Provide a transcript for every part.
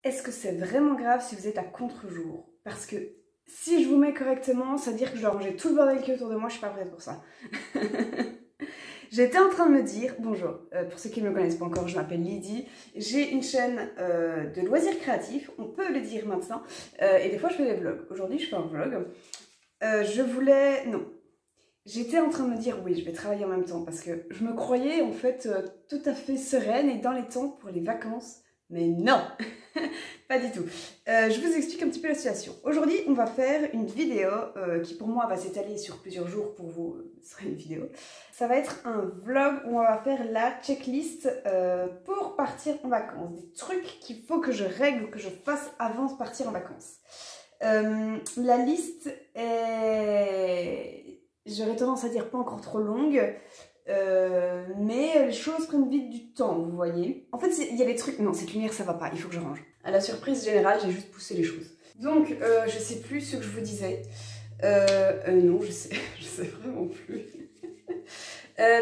Est-ce que c'est vraiment grave si vous êtes à contre-jour? Parce que si je vous mets correctement, ça veut dire que je dois ranger tout le bordel qui est autour de moi, je suis pas prête pour ça. J'étais en train de me dire, bonjour, pour ceux qui ne me connaissent pas encore, je m'appelle Lydie, j'ai une chaîne de loisirs créatifs, on peut le dire maintenant, et des fois je fais des vlogs. Aujourd'hui je fais un vlog. J'étais en train de me dire, oui, je vais travailler en même temps, parce que je me croyais en fait tout à fait sereine et dans les temps pour les vacances, mais non. Pas du tout. Je vous explique un petit peu la situation. Aujourd'hui, on va faire une vidéo qui pour moi va s'étaler sur plusieurs jours, pour vous, ce sera une vidéo. Ça va être un vlog où on va faire la checklist pour partir en vacances. Des trucs qu'il faut que je règle ou que je fasse avant de partir en vacances. La liste est, j'aurais tendance à dire pas encore trop longue. Mais les choses prennent vite du temps, vous voyez. En fait, il y a des trucs... Non, cette lumière, ça va pas, il faut que je range. À la surprise générale, j'ai juste poussé les choses. Donc, je sais plus ce que je vous disais. Non, je sais vraiment plus.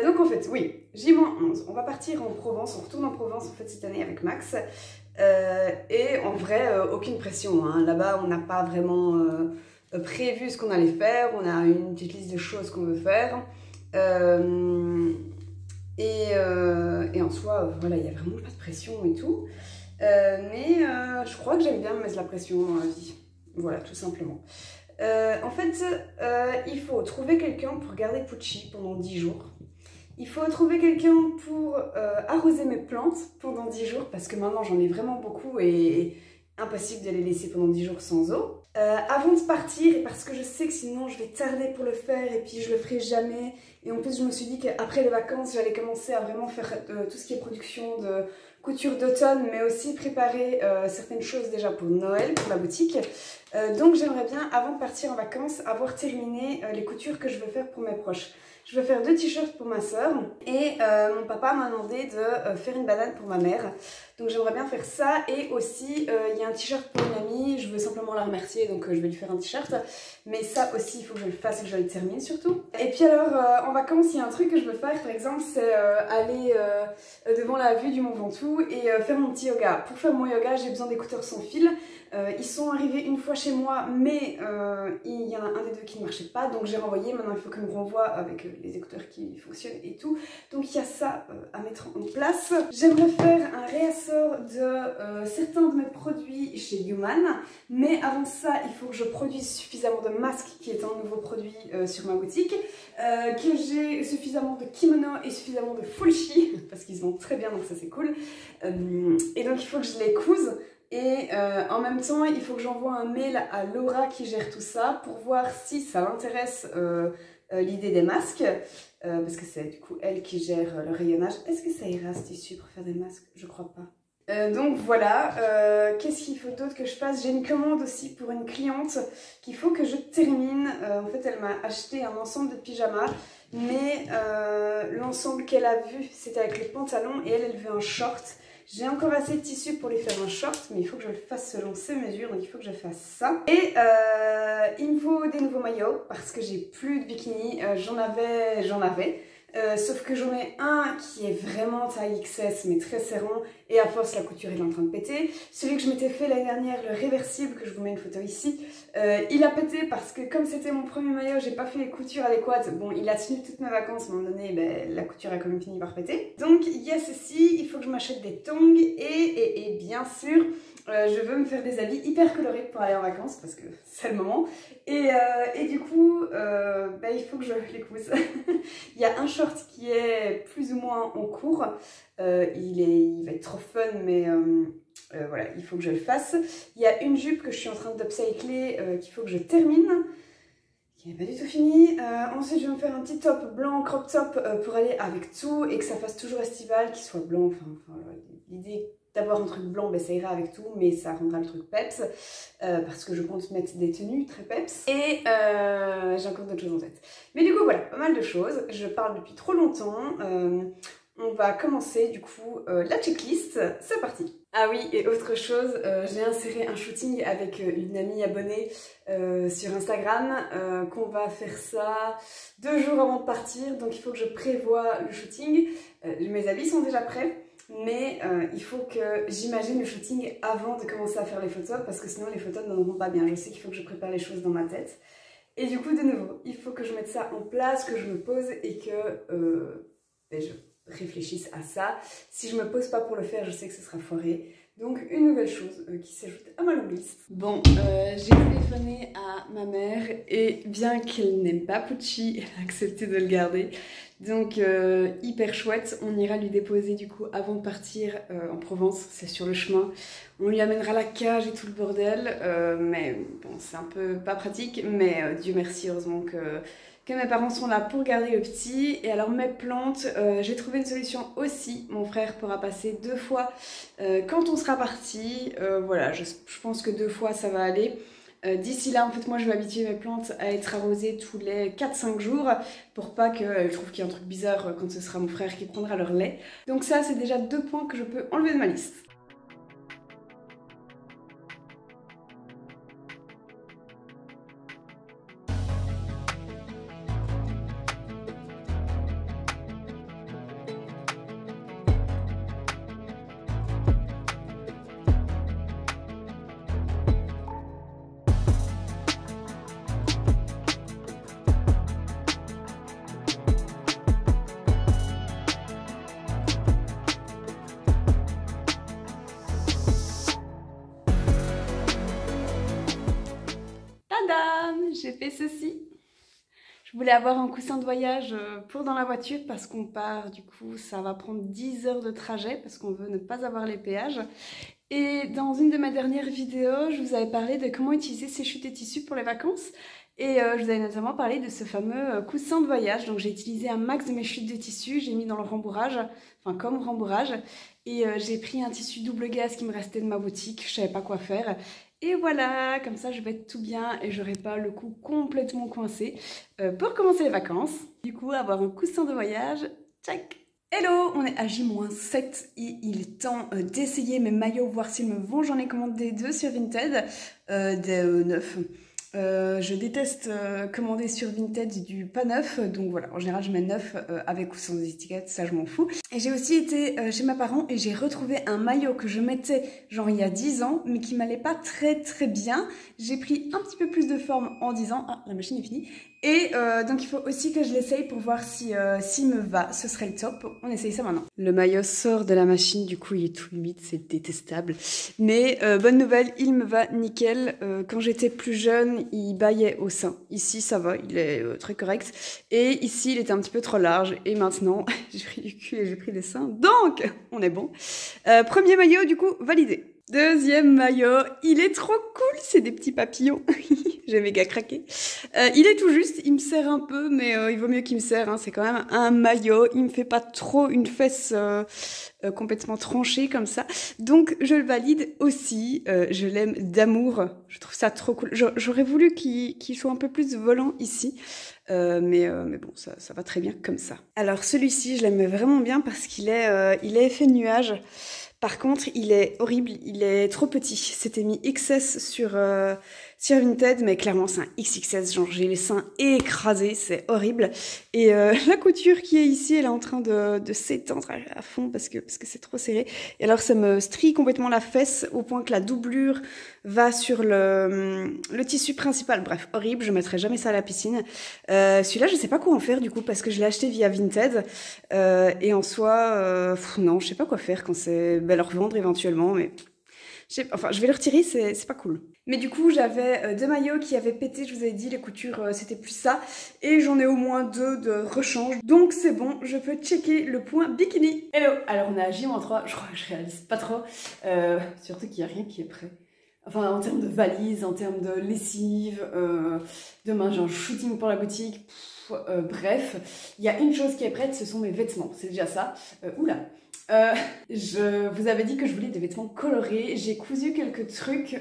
Donc, en fait, oui, J-11. On va partir en Provence, on retourne en Provence, en fait, cette année avec Max. Et en vrai, aucune pression, hein. Là-bas, on n'a pas vraiment prévu ce qu'on allait faire. On a une petite liste de choses qu'on veut faire. Et en soi, voilà, il n'y a vraiment pas de pression et tout. Mais je crois que j'aime bien me mettre la pression dans la vie. Voilà, tout simplement. En fait, il faut trouver quelqu'un pour garder Pucci pendant 10 jours. Il faut trouver quelqu'un pour arroser mes plantes pendant 10 jours, parce que maintenant j'en ai vraiment beaucoup et impossible de les laisser pendant 10 jours sans eau. Avant de partir, et parce que je sais que sinon je vais tarder pour le faire et puis je le ferai jamais, et en plus je me suis dit qu'après les vacances j'allais commencer à vraiment faire tout ce qui est production de couture d'automne, mais aussi préparer certaines choses déjà pour Noël, pour la boutique. Donc j'aimerais bien, avant de partir en vacances, avoir terminé les coutures que je veux faire pour mes proches. Je veux faire 2 t-shirts pour ma soeur et mon papa m'a demandé de faire une banane pour ma mère. Donc j'aimerais bien faire ça, et aussi il y a un t-shirt pour une amie, je veux simplement la remercier, donc je vais lui faire un t-shirt. Mais ça aussi il faut que je le fasse et que je le termine surtout. Et puis alors en vacances il y a un truc que je veux faire par exemple, c'est aller devant la vue du Mont Ventoux et faire mon petit yoga. Pour faire mon yoga j'ai besoin d'écouteurs sans fil. Ils sont arrivés une fois chez moi, mais il y en a un des deux qui ne marchait pas, donc j'ai renvoyé. Maintenant il faut que je me renvoie avec les écouteurs qui fonctionnent et tout. Donc il y a ça à mettre en place. J'aimerais faire un réassort de certains de mes produits chez Human, mais avant ça il faut que je produise suffisamment de masques, qui est un nouveau produit sur ma boutique, que j'ai suffisamment de kimono et suffisamment de fulshi, parce qu'ils se vendent très bien, donc ça c'est cool. Et donc il faut que je les couse. Et en même temps, il faut que j'envoie un mail à Laura qui gère tout ça pour voir si ça l'intéresse l'idée des masques, parce que c'est du coup elle qui gère le rayonnage. Est-ce que ça ira ce tissu pour faire des masques? Je crois pas. Donc voilà, qu'est-ce qu'il faut d'autre que je fasse? J'ai une commande aussi pour une cliente qu'il faut que je termine. En fait, elle m'a acheté un ensemble de pyjamas, mais l'ensemble qu'elle a vu, c'était avec les pantalons, et elle veut un short. J'ai encore assez de tissu pour lui faire un short, mais il faut que je le fasse selon ses mesures, donc il faut que je fasse ça. Et il me faut des nouveaux maillots, parce que j'ai plus de bikini. J'en avais. Sauf que j'en ai un qui est vraiment taille XS, mais très serrant, et à force la couture est en train de péter. Celui que je m'étais fait l'année dernière, le réversible, que je vous mets une photo ici, il a pété parce que comme c'était mon premier maillot, j'ai pas fait les coutures adéquates. Bon, il a tenu toutes mes vacances, à un moment donné, ben, la couture a quand même fini par péter. Donc il y a ceci, il faut que je m'achète des tongs, et bien sûr, je veux me faire des habits hyper colorés pour aller en vacances, parce que c'est le moment. Et du coup, ben, il faut que je les couse. Il y a un short qui est plus ou moins en cours. Il va être trop fun, mais voilà, il faut que je le fasse. Il y a une jupe que je suis en train d'upcycler qu'il faut que je termine, qui n'est pas du tout fini. Ensuite, je vais me faire un petit top blanc, crop top, pour aller avec tout et que ça fasse toujours estival, qu'il soit blanc. Enfin l'idée d'avoir un truc blanc, ben, ça ira avec tout, mais ça rendra le truc peps, parce que je compte mettre des tenues très peps. Et j'ai encore d'autres choses en tête. Mais du coup, voilà, pas mal de choses. Je parle depuis trop longtemps. On va commencer du coup la checklist. C'est parti! Ah oui, et autre chose, j'ai inséré un shooting avec une amie abonnée sur Instagram, qu'on va faire ça 2 jours avant de partir, donc il faut que je prévoie le shooting. Mes habits sont déjà prêts. Mais il faut que j'imagine le shooting avant de commencer à faire les photos parce que sinon les photos ne rendront pas bien. Je sais qu'il faut que je prépare les choses dans ma tête. Et du coup, de nouveau, il faut que je mette ça en place, que je me pose et que je réfléchisse à ça. Si je me pose pas pour le faire, je sais que ce sera foiré. Donc une nouvelle chose qui s'ajoute à ma longue liste. Bon, j'ai téléphoné à ma mère et bien qu'elle n'aime pas Pucci, elle a accepté de le garder. Donc hyper chouette, on ira lui déposer du coup avant de partir en Provence, c'est sur le chemin. On lui amènera la cage et tout le bordel, mais bon c'est un peu pas pratique, mais Dieu merci, heureusement que mes parents sont là pour garder le petit. Et alors mes plantes, j'ai trouvé une solution aussi, mon frère pourra passer 2 fois quand on sera parti, voilà, je pense que 2 fois ça va aller. D'ici là, en fait, moi je vais habituer mes plantes à être arrosées tous les 4-5 jours pour pas que je trouve qu'il y a un truc bizarre quand ce sera mon frère qui prendra leur lait. Donc ça, c'est déjà 2 points que je peux enlever de ma liste. Tadam! J'ai fait ceci. Je voulais avoir un coussin de voyage pour dans la voiture parce qu'on part, du coup ça va prendre 10 heures de trajet parce qu'on veut ne pas avoir les péages. Et dans une de mes dernières vidéos, je vous avais parlé de comment utiliser ces chutes et tissus pour les vacances. Et je vous avais notamment parlé de ce fameux coussin de voyage. Donc j'ai utilisé un max de mes chutes de tissu, j'ai mis dans le rembourrage, enfin comme rembourrage. Et j'ai pris un tissu double gaz qui me restait de ma boutique, je savais pas quoi faire. Et voilà, comme ça je vais être tout bien et j'aurai pas le cou complètement coincé pour commencer les vacances. Du coup, avoir un coussin de voyage, tchac! Hello, on est à J-7 et il est temps d'essayer mes maillots, voir s'ils me vont. J'en ai commandé 2 sur Vinted, des neufs. Je déteste commander sur Vinted du pas neuf, donc voilà, en général je mets neuf avec ou sans étiquette, ça je m'en fous. Et j'ai aussi été chez mes parents et j'ai retrouvé un maillot que je mettais genre il y a 10 ans, mais qui m'allait pas très bien. J'ai pris un petit peu plus de forme en 10 ans, ah la machine est finie. Et donc il faut aussi que je l'essaye pour voir si s'il me va, ce serait le top. On essaye ça maintenant. Le maillot sort de la machine, du coup il est tout humide, c'est détestable. Mais bonne nouvelle, il me va nickel. Quand j'étais plus jeune, il baillait au sein. Ici ça va, il est très correct. Et ici il était un petit peu trop large. Et maintenant, j'ai pris du cul et j'ai pris des seins. Donc, on est bon. Premier maillot du coup, validé. Deuxième maillot, il est trop cool, c'est des petits papillons. J'ai méga craqué. Il est tout juste, il me serre un peu, mais il vaut mieux qu'il me serre, hein. C'est quand même un maillot, il me fait pas trop une fesse complètement tranchée comme ça. Donc je le valide aussi, je l'aime d'amour, je trouve ça trop cool. J'aurais voulu qu'il soit un peu plus volant ici. Mais bon, ça va très bien comme ça. Alors celui-ci, je l'aime vraiment bien parce qu'il est effet nuage. Par contre, il est horrible, il est trop petit. C'était mis XS sur Vinted, mais clairement c'est un XXS, genre j'ai les seins écrasés, c'est horrible. Et la couture qui est ici, elle est en train de s'étendre à fond parce que c'est trop serré. Et alors ça me strie complètement la fesse au point que la doublure va sur le tissu principal. Bref, horrible, je mettrai jamais ça à la piscine. Celui-là, je sais pas quoi en faire du coup parce que je l'ai acheté via Vinted. Et en soi, non, je sais pas quoi faire quand c'est... le revendre éventuellement, mais... Enfin, je vais le retirer, c'est pas cool. Mais du coup, j'avais 2 maillots qui avaient pété, je vous avais dit, les coutures, c'était plus ça. Et j'en ai au moins 2 de rechange. Donc c'est bon, je peux checker le point bikini. Hello! Alors on est à J-3, je crois que je réalise pas trop. Surtout qu'il n'y a rien qui est prêt. Enfin, en termes de valise, en termes de lessive, demain j'ai un shooting pour la boutique. Bref, il y a une chose qui est prête, ce sont mes vêtements. C'est déjà ça. Oula! Je vous avais dit que je voulais des vêtements colorés, j'ai cousu quelques trucs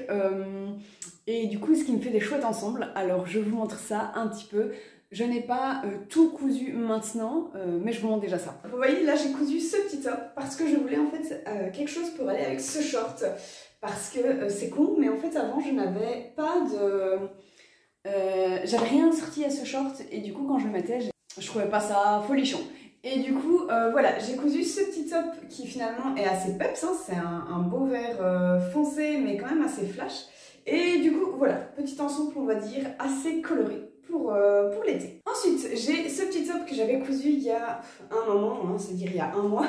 et du coup ce qui me fait des chouettes ensembles, alors je vous montre ça un petit peu. Je n'ai pas tout cousu maintenant, mais je vous montre déjà ça. Vous voyez là j'ai cousu ce petit top parce que je voulais en fait quelque chose pour aller avec ce short parce que c'est con mais en fait avant je n'avais pas de... j'avais rien sorti à ce short et du coup quand je le mettais je trouvais pas ça folichon. Et du coup, voilà, j'ai cousu ce petit top qui finalement est assez peps, hein. C'est un beau vert foncé mais quand même assez flash. Et du coup, voilà, petit ensemble, on va dire, assez coloré pour l'été. Ensuite, j'ai ce petit top que j'avais cousu il y a un moment, hein, c'est-à-dire il y a un mois,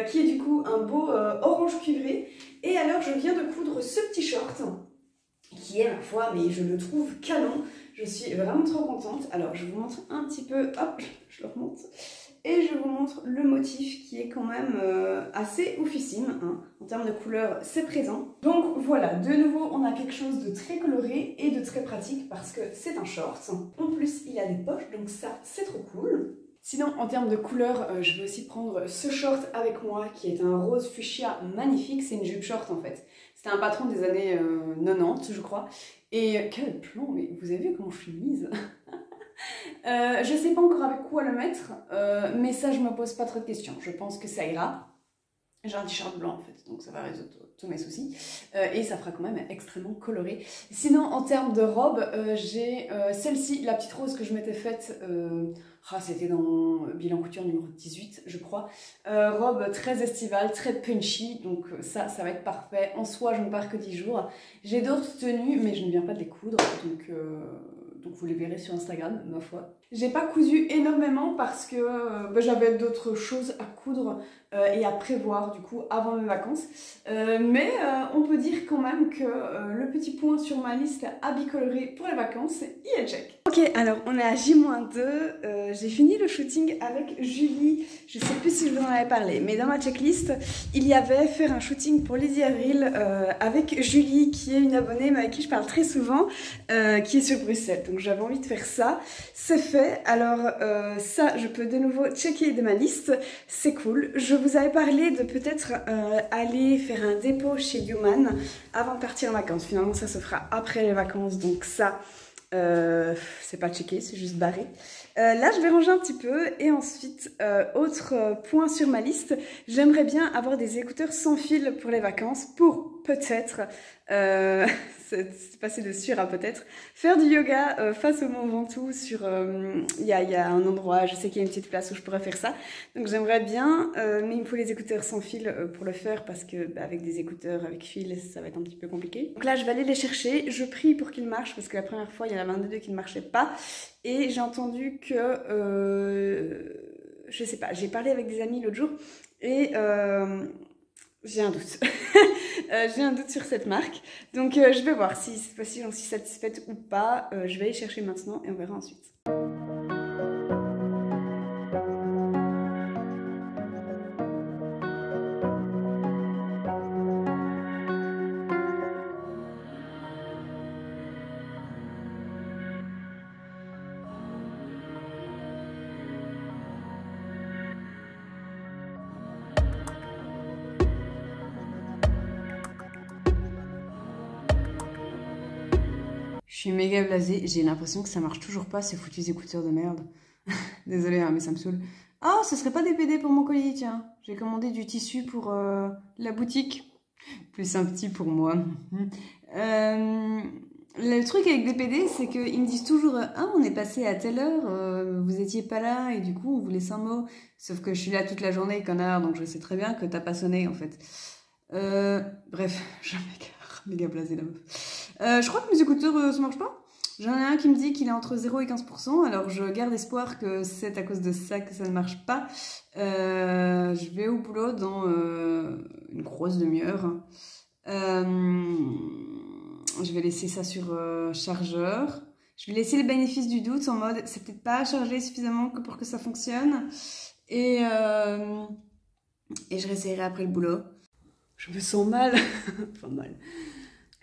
qui est du coup un beau orange cuivré. Et alors, je viens de coudre ce petit short, qui est, ma foi, mais je le trouve canon. Je suis vraiment trop contente. Alors, je vous montre un petit peu, hop, je le remonte. Et je vous montre le motif qui est quand même assez oufissime, hein. En termes de couleur, c'est présent. Donc voilà, de nouveau, on a quelque chose de très coloré et de très pratique parce que c'est un short. En plus, il a des poches, donc ça, c'est trop cool. Sinon, en termes de couleur, je vais aussi prendre ce short avec moi qui est un rose fuchsia magnifique. C'est une jupe short en fait. C'était un patron des années 90, je crois. Et quel plan, mais vous avez vu comment je suis mise? Je sais pas encore avec quoi le mettre, mais ça je me pose pas trop de questions, je pense que ça ira. J'ai un t-shirt blanc en fait, donc ça va résoudre tous mes soucis, et ça fera quand même extrêmement coloré. Sinon en termes de robe, j'ai celle-ci, la petite rose que je m'étais faite, c'était dans mon bilan couture numéro 18 je crois. Robe très estivale, très punchy, donc ça va être parfait. En soi je ne pars que 10 jours. J'ai d'autres tenues mais je ne viens pas de les coudre, donc vous les verrez sur Instagram, ma foi. J'ai pas cousu énormément parce que j'avais d'autres choses à coudre et à prévoir du coup avant mes vacances. Mais on peut dire quand même que le petit point sur ma liste habits colorés pour les vacances, il est check. Ok, alors on est à J-2, j'ai fini le shooting avec Julie, je sais plus si je vous en avais parlé, mais dans ma checklist, il y avait faire un shooting pour Lady Avril avec Julie, qui est une abonnée mais avec qui je parle très souvent, qui est sur Bruxelles. Donc j'avais envie de faire ça, c'est fait. Alors ça, je peux de nouveau checker de ma liste, c'est cool. Je vous avais parlé de peut-être aller faire un dépôt chez Human avant de partir en vacances. Finalement, ça se fera après les vacances, donc ça... c'est pas checké, c'est juste barré. Là, je vais ranger un petit peu et ensuite, autre point sur ma liste, j'aimerais bien avoir des écouteurs sans fil pour les vacances pour peut-être, c'est passé de sûr à peut-être, faire du yoga face au Mont Ventoux sur, il y a un endroit, je sais qu'il y a une petite place où je pourrais faire ça, donc j'aimerais bien, mais il me faut les écouteurs sans fil pour le faire parce que avec des écouteurs avec fil, ça va être un petit peu compliqué. Donc là, je vais aller les chercher, je prie pour qu'ils marchent parce que la première fois, il y en a 22 qui ne marchaient pas et j'ai entendu que, je sais pas, j'ai parlé avec des amis l'autre jour et j'ai un doute. J'ai un doute sur cette marque. Donc je vais voir si cette fois-ci j'en suis satisfaite ou pas. Je vais aller chercher maintenant et on verra ensuite. Je suis méga blasée, j'ai l'impression que ça marche toujours pas ces foutus écouteurs de merde. Désolée, hein, mais ça me saoule. Ah, ce serait pas des PD pour mon colis, tiens. J'ai commandé du tissu pour la boutique. Plus un petit pour moi. Le truc avec des PD, c'est qu'ils me disent toujours « Ah, on est passé à telle heure, vous étiez pas là et du coup on vous laisse un mot. » Sauf que je suis là toute la journée, connard, donc je sais très bien que t'as pas sonné en fait. Bref, je méga blasée la meuf. Je crois que mes écouteurs ça marche pas. J'en ai un qui me dit qu'il est entre 0 et 15%, alors je garde espoir que c'est à cause de ça que ça ne marche pas. Je vais au boulot dans une grosse demi-heure. Je vais laisser ça sur chargeur. Je vais laisser le bénéfice du doute en mode c'est peut-être pas chargé suffisamment que pour que ça fonctionne. Et je réessayerai après le boulot. Je me sens mal. Enfin mal.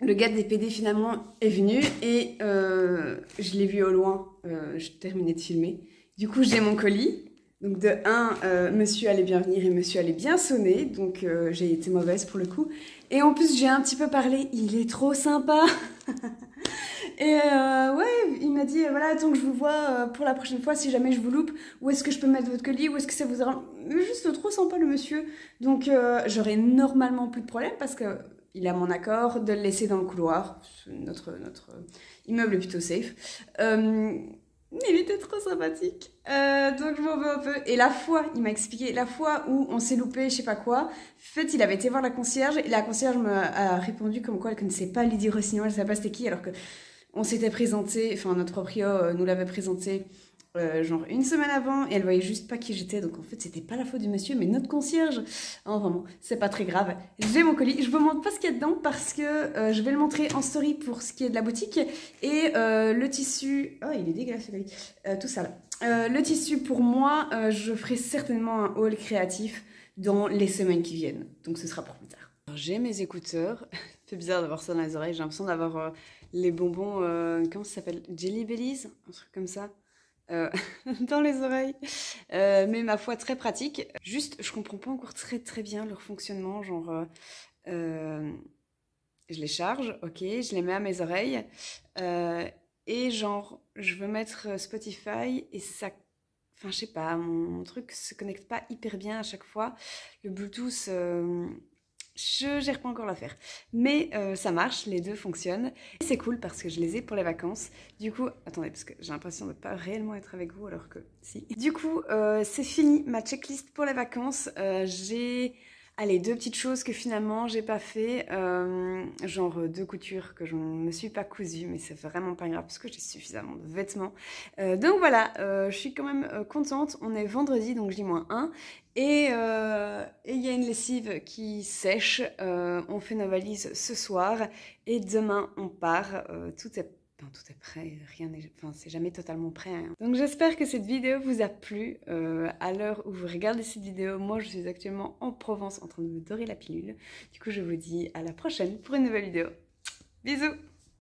Le gars des PD finalement est venu et je l'ai vu au loin. Je terminais de filmer. Du coup j'ai mon colis. Donc de 1, monsieur allait bien venir et monsieur allait bien sonner. Donc j'ai été mauvaise pour le coup. Et en plus j'ai un petit peu parlé. Il est trop sympa. Et ouais, il m'a dit, voilà, tant que je vous vois pour la prochaine fois, si jamais je vous loupe, où est-ce que je peux mettre votre colis, où est-ce que ça vous arrange. Juste trop sympa le monsieur. Donc j'aurai normalement plus de problème parce que il a mon accord de le laisser dans le couloir. Notre immeuble est plutôt safe. Il était trop sympathique. Donc je m'en veux un peu. Et la fois, il m'a expliqué, la fois où on s'est loupé, je sais pas quoi, en fait, il avait été voir la concierge et la concierge a répondu comme quoi elle connaissait pas Lydie Rossignol, elle savait pas c'était qui, alors que on s'était présenté, enfin notre proprio nous l'avait présenté genre une semaine avant et elle voyait juste pas qui j'étais. Donc en fait, c'était pas la faute du monsieur, mais notre concierge. Oh, vraiment, c'est pas très grave. J'ai mon colis. Je vous montre pas ce qu'il y a dedans parce que je vais le montrer en story pour ce qui est de la boutique. Et le tissu. Oh, il est dégueulasse ce colis. Tout ça là. Le tissu, pour moi, je ferai certainement un haul créatif dans les semaines qui viennent. Donc ce sera pour plus tard. J'ai mes écouteurs. C'est bizarre d'avoir ça dans les oreilles. J'ai l'impression d'avoir les bonbons, comment ça s'appelle? Jelly Bellies? Un truc comme ça. Dans les oreilles. Mais ma foi, très pratique. Juste, je comprends pas encore très bien leur fonctionnement. Genre, je les charge, ok, je les mets à mes oreilles. Et genre, je veux mettre Spotify et ça... Enfin, je sais pas, mon truc se connecte pas hyper bien à chaque fois. Le Bluetooth... je gère pas encore l'affaire. Mais ça marche, les deux fonctionnent. Et c'est cool parce que je les ai pour les vacances. Du coup, attendez, parce que j'ai l'impression de pas réellement être avec vous alors que si. Du coup, c'est fini ma checklist pour les vacances. J'ai... Allez, deux petites choses que finalement j'ai pas fait, genre deux coutures que je ne me suis pas cousues, mais c'est vraiment pas grave parce que j'ai suffisamment de vêtements. Donc voilà, je suis quand même contente. On est vendredi, donc je dis -1. Et il y a une lessive qui sèche. On fait nos valises ce soir et demain on part. Tout est prêt, rien n'est, enfin, c'est jamais totalement prêt, hein. Donc j'espère que cette vidéo vous a plu. À l'heure où vous regardez cette vidéo, moi je suis actuellement en Provence en train de me dorer la pilule. Du coup je vous dis à la prochaine pour une nouvelle vidéo. Bisous!